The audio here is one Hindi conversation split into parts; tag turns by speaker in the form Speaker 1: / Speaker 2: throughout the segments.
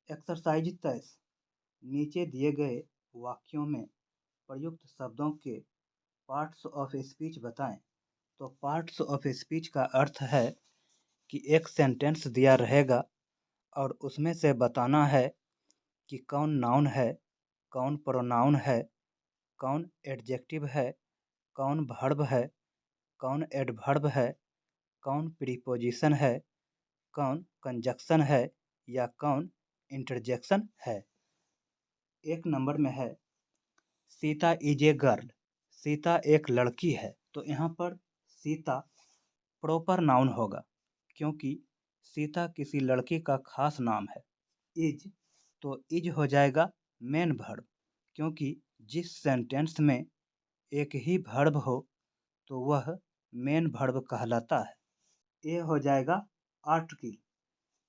Speaker 1: एक्सरसाइज 23 नीचे दिए गए वाक्यों में प्रयुक्त शब्दों के पार्ट्स ऑफ स्पीच बताएं। तो पार्ट्स ऑफ स्पीच का अर्थ है कि एक सेंटेंस दिया रहेगा और उसमें से बताना है कि कौन नाउन है, कौन प्रोनाउन है, कौन एडजेक्टिव है, कौन वर्ब है, कौन एडवर्ब है, कौन प्रीपोजिशन है, कौन कंजक्शन है या कौन इंटरजेक्शन है। एक नंबर में है Sita is a girl. Sita एक लड़की है। तो यहाँ पर सीता प्रॉपर नाउन होगा क्योंकि सीता किसी लड़की का खास नाम है। इज तो इज हो जाएगा मेन वर्ब क्योंकि जिस सेंटेंस में एक ही वर्ब हो तो वह मेन वर्ब कहलाता है। ए हो जाएगा आर्टिकल।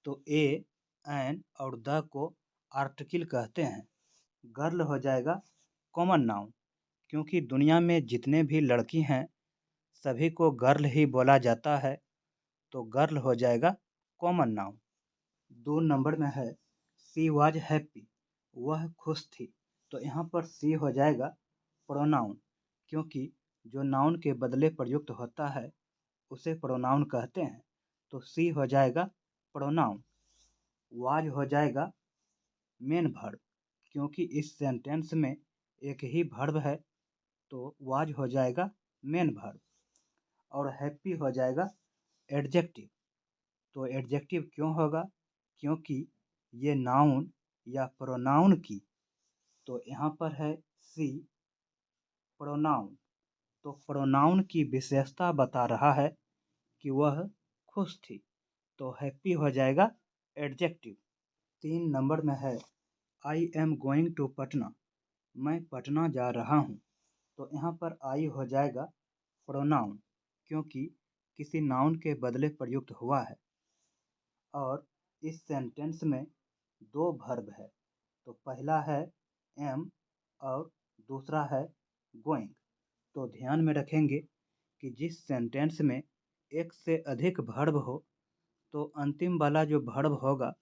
Speaker 1: तो ए, एन और द को आर्टिकल कहते हैं। गर्ल हो जाएगा कॉमन नाउन क्योंकि दुनिया में जितने भी लड़की हैं सभी को गर्ल ही बोला जाता है। तो गर्ल हो जाएगा कॉमन नाउन। 2 नंबर में है सी वाज हैप्पी। वह खुश थी। तो यहाँ पर सी हो जाएगा प्रोनाउन क्योंकि जो नाउन के बदले प्रयुक्त होता है उसे प्रोनाउन कहते हैं। तो सी हो जाएगा प्रोनाउन। वाज हो जाएगा मेन वर्ब क्योंकि इस सेंटेंस में एक ही वर्ब है तो वाज हो जाएगा मेन वर्ब। और हैप्पी हो जाएगा एडजेक्टिव। तो एडजेक्टिव क्यों होगा? क्योंकि ये नाउन या प्रोनाउन की, तो यहाँ पर है सी प्रोनाउन। तो प्रोनाउन की विशेषता बता रहा है कि वह खुश थी। तो हैप्पी हो जाएगा एडजेक्टिव। 3 नंबर में है I am going to Patna. मैं पटना जा रहा हूँ। तो यहाँ पर आई हो जाएगा प्रोनाउन क्योंकि किसी नाउन के बदले प्रयुक्त हुआ है और इस सेंटेंस में 2 वर्ब है। तो पहला है एम और दूसरा है गोइंग। तो ध्यान में रखेंगे कि जिस सेंटेंस में एक से अधिक वर्ब हो तो अंतिम वाला जो वर्ब होगा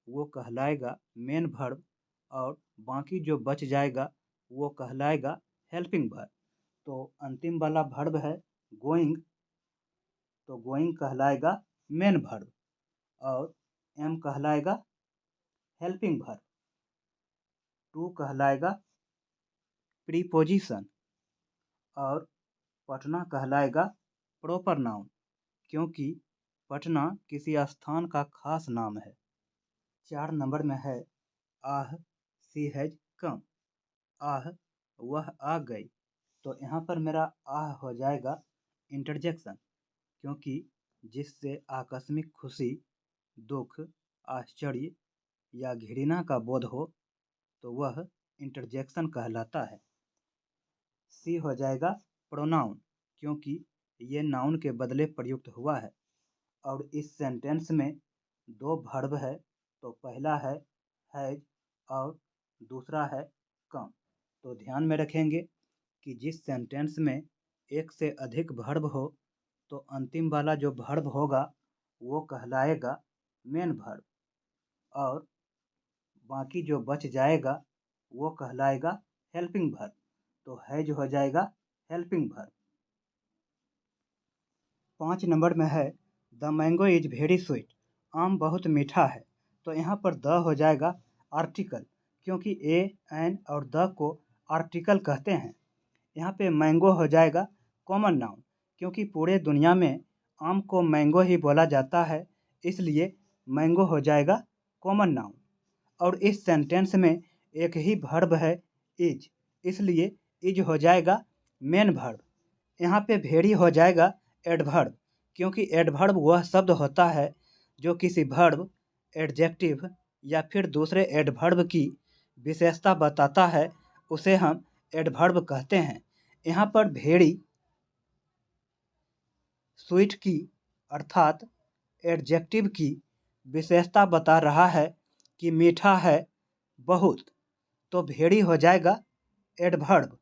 Speaker 1: वो कहलाएगा मेन वर्ब और बाकी जो बच जाएगा वो कहलाएगा हेल्पिंग वर्ब। तो अंतिम वाला वर्ब है गोइंग। तो गोइंग कहलाएगा मेन वर्ब और एम कहलाएगा हेल्पिंग वर्ब। टू कहलाएगा प्रीपोजिशन और पटना कहलाएगा प्रॉपर नाउन क्योंकि पटना किसी स्थान का खास नाम है। 4 नंबर में है आह सी हैज कम। आह वह आ गई। तो यहाँ पर मेरा आह हो जाएगा इंटरजेक्शन क्योंकि जिससे आकस्मिक खुशी, दुख, आश्चर्य या घृणा का बोध हो तो वह इंटरजेक्शन कहलाता है। सी हो जाएगा प्रोनाउन क्योंकि ये नाउन के बदले प्रयुक्त हुआ है और इस सेंटेंस में 2 वर्ब है। तो पहला है हैज और दूसरा है कम। तो ध्यान में रखेंगे कि जिस सेंटेंस में एक से अधिक वर्ब हो तो अंतिम वाला जो वर्ब होगा वो कहलाएगा मेन वर्ब और बाकी जो बच जाएगा वो कहलाएगा हेल्पिंग वर्ब। तो हैज हो जाएगा हेल्पिंग वर्ब। 5 नंबर में है the mango is very sweet. आम बहुत मीठा है। तो यहाँ पर द हो जाएगा आर्टिकल क्योंकि ए, एन और द को आर्टिकल कहते हैं। यहाँ पे मैंगो हो जाएगा कॉमन नाउन क्योंकि पूरे दुनिया में आम को मैंगो ही बोला जाता है इसलिए मैंगो हो जाएगा कॉमन नाउन। और इस सेंटेंस में एक ही वर्ब है इज इसलिए इज हो जाएगा मेन वर्ब। यहाँ पे वेरी हो जाएगा एडवर्ब क्योंकि एडवर्ब वह शब्द होता है जो किसी वर्ब, एडजेक्टिव या फिर दूसरे एडवर्ब की विशेषता बताता है उसे हम एडवर्ब कहते हैं। यहाँ पर वेरी स्वीट की अर्थात एडजेक्टिव की विशेषता बता रहा है कि मीठा है बहुत। तो वेरी हो जाएगा एडवर्ब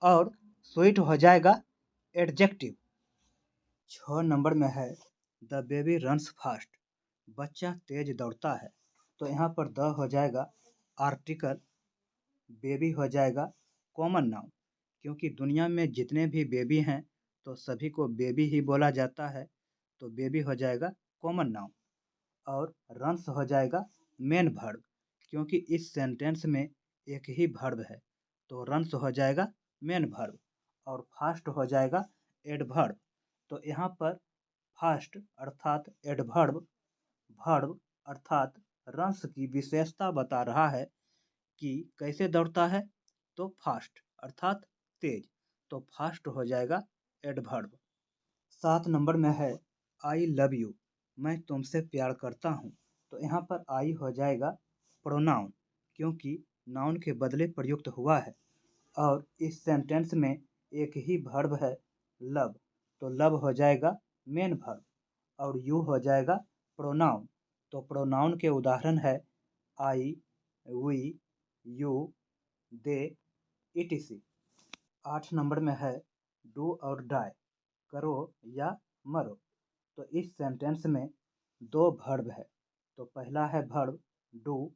Speaker 1: और स्वीट हो जाएगा एडजेक्टिव। 6 नंबर में है द बेबी रन्स फास्ट। बच्चा तेज दौड़ता है। तो यहाँ पर द हो जाएगा आर्टिकल, बेबी हो जाएगा कॉमन नाउन, क्योंकि दुनिया में जितने भी बेबी हैं तो सभी को बेबी ही बोला जाता है, तो बेबी हो जाएगा कॉमन नाउन। और रन्स हो जाएगा मेन वर्ब, क्योंकि इस सेंटेंस में एक ही वर्ब है, तो रन्स हो जाएगा मेन वर्ब। और फास्ट हो जाएगा एडवर्ब। तो यहाँ पर फास्ट अर्थात एडवर्ब, वर्ब अर्थात रन्स की विशेषता बता रहा है कि कैसे दौड़ता है, तो फास्ट अर्थात तेज, तो फास्ट हो जाएगा एडवर्ब। 7 नंबर में है आई लव यू, मैं तुमसे प्यार करता हूँ। तो यहाँ पर आई हो जाएगा प्रोनाउन, क्योंकि नाउन के बदले प्रयुक्त हुआ है। और इस सेंटेंस में एक ही वर्ब है लव, तो लव हो जाएगा मेन वर्ब। और यू हो जाएगा प्रोनाउन, तो प्रोनाउन के उदाहरण है I, we, you, they, etc। 8 number में है डू और डाई, करो या मरो। तो इस सेंटेंस में दो वर्ब है, तो पहला है वर्ब डू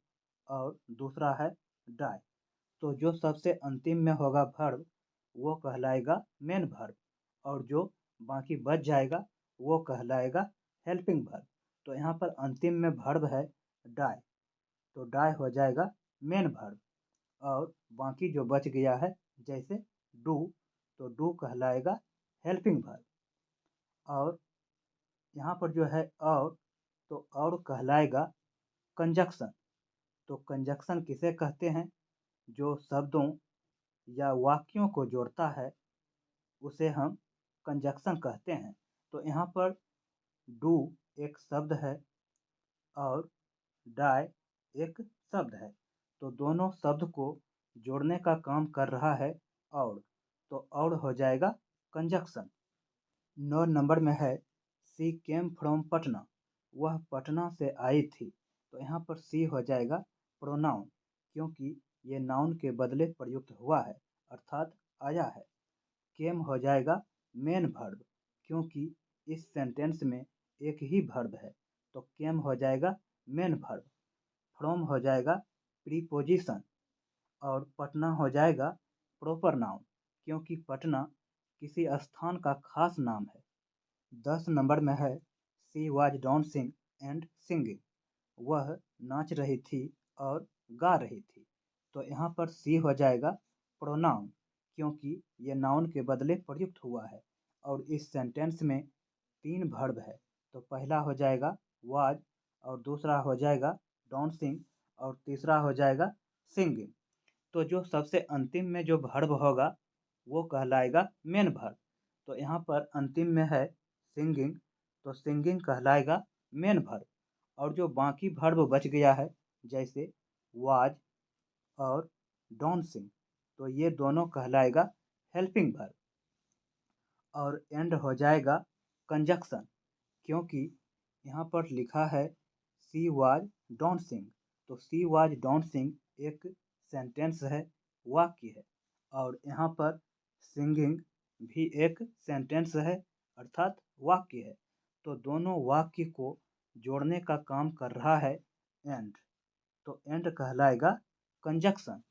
Speaker 1: और दूसरा है डाई। तो जो सबसे अंतिम में होगा वर्ब वो कहलाएगा मेन वर्ब, और जो बाकी बच जाएगा वो कहलाएगा हेल्पिंग वर्ब। तो यहाँ पर अंतिम में वर्ब है डाई, तो डाई हो जाएगा मेन वर्ब। और बाकी जो बच गया है जैसे डू, तो डू कहलाएगा हेल्पिंग वर्ब। और यहाँ पर जो है और, तो और कहलाएगा कंजक्शन। तो कंजक्शन किसे कहते हैं? जो शब्दों या वाक्यों को जोड़ता है उसे हम कंजक्शन कहते हैं। तो यहाँ पर डू एक शब्द है और डाई एक शब्द है, तो दोनों शब्द को जोड़ने का काम कर रहा है और, तो और हो जाएगा कंजक्शन। 9 नंबर में है सी केम फ्रॉम पटना, वह पटना से आई थी। तो यहाँ पर सी हो जाएगा प्रोनाउन, क्योंकि ये नाउन के बदले प्रयुक्त हुआ है अर्थात आया है। केम हो जाएगा मेन वर्ब, क्योंकि इस सेंटेंस में एक ही वर्ब है, तो केम हो जाएगा मेन वर्ब। फ्रॉम हो जाएगा प्रीपोजिशन और पटना हो जाएगा प्रॉपर नाउन, क्योंकि पटना किसी स्थान का खास नाम है। 10 नंबर में है she was dancing and singing, वह नाच रही थी और गा रही थी। तो यहाँ पर सी हो जाएगा प्रोनाउन, क्योंकि ये नाउन के बदले प्रयुक्त हुआ है। और इस सेंटेंस में 3 वर्ब है, तो पहला हो जाएगा वाज और दूसरा हो जाएगा डांसिंग और तीसरा हो जाएगा सिंगिंग। तो जो सबसे अंतिम में जो वर्ब होगा वो कहलाएगा मेन वर्ब। तो यहाँ पर अंतिम में है सिंगिंग, तो सिंगिंग कहलाएगा मेन वर्ब। और जो बाकी वर्ब बच गया है जैसे वाज और डांसिंग, तो ये दोनों कहलाएगा हेल्पिंग वर्ब। और एंड हो जाएगा कंजक्शन, क्योंकि यहाँ पर लिखा है सी वाज डांसिंग, तो सी वाज डांसिंग एक सेंटेंस है, वाक्य है। और यहाँ पर सिंगिंग भी एक सेंटेंस है अर्थात वाक्य है। तो दोनों वाक्य को जोड़ने का काम कर रहा है एंड, तो एंड कहलाएगा कंजक्शन।